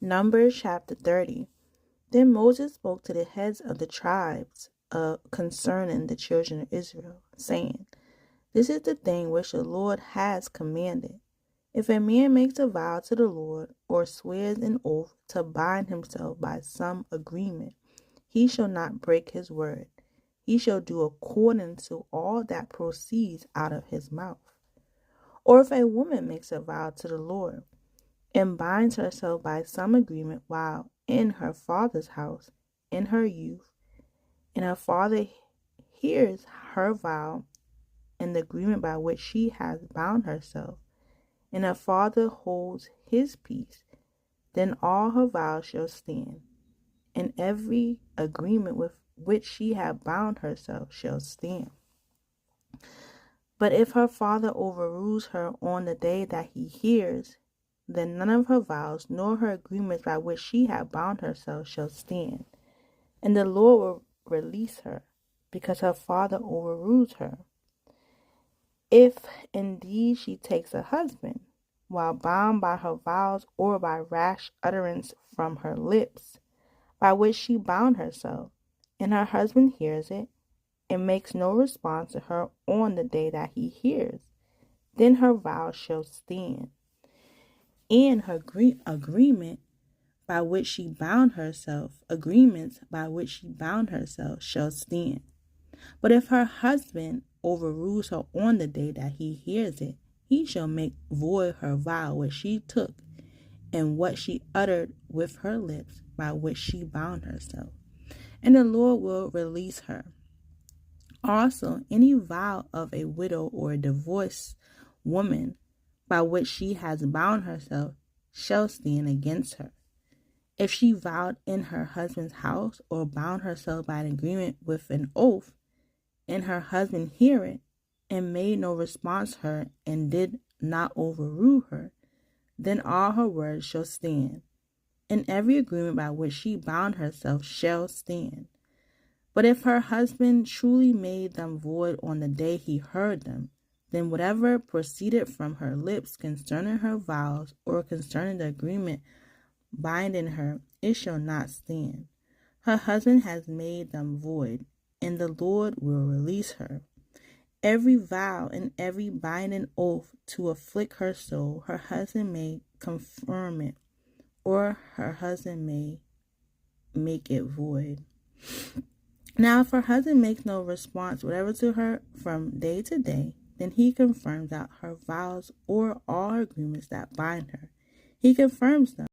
Numbers chapter 30. Then Moses spoke to the heads of the tribes concerning the children of Israel, saying, This is the thing which the Lord has commanded. If a man makes a vow to the Lord, or swears an oath to bind himself by some agreement, he shall not break his word. He shall do according to all that proceeds out of his mouth. Or if a woman makes a vow to the Lord, and binds herself by some agreement while in her father's house in her youth, and her father hears her vow and the agreement by which she has bound herself, and her father holds his peace, then all her vows shall stand, and every agreement with which she had bound herself shall stand. But if her father overrules her on the day that he hears, then none of her vows nor her agreements by which she had bound herself shall stand, and the Lord will release her, because her father overrules her. If indeed she takes a husband, while bound by her vows or by rash utterance from her lips, by which she bound herself, and her husband hears it, and makes no response to her on the day that he hears, then her vow shall stand, and her agreements by which she bound herself shall stand. But if her husband overrules her on the day that he hears it, he shall make void her vow which she took, and what she uttered with her lips by which she bound herself, and the Lord will release her. Also, any vow of a widow or a divorced woman by which she has bound herself shall stand against her. If she vowed in her husband's house or bound herself by an agreement with an oath, and her husband hear it, and made no response to her, and did not overrule her, then all her words shall stand, and every agreement by which she bound herself shall stand. But if her husband truly made them void on the day he heard them, then whatever proceeded from her lips concerning her vows or concerning the agreement binding her, it shall not stand. Her husband has made them void, and the Lord will release her. Every vow and every binding oath to afflict her soul, her husband may confirm it, or her husband may make it void. Now, if her husband makes no response whatever to her from day to day, then he confirms out her vows or all her agreements that bind her. He confirms them.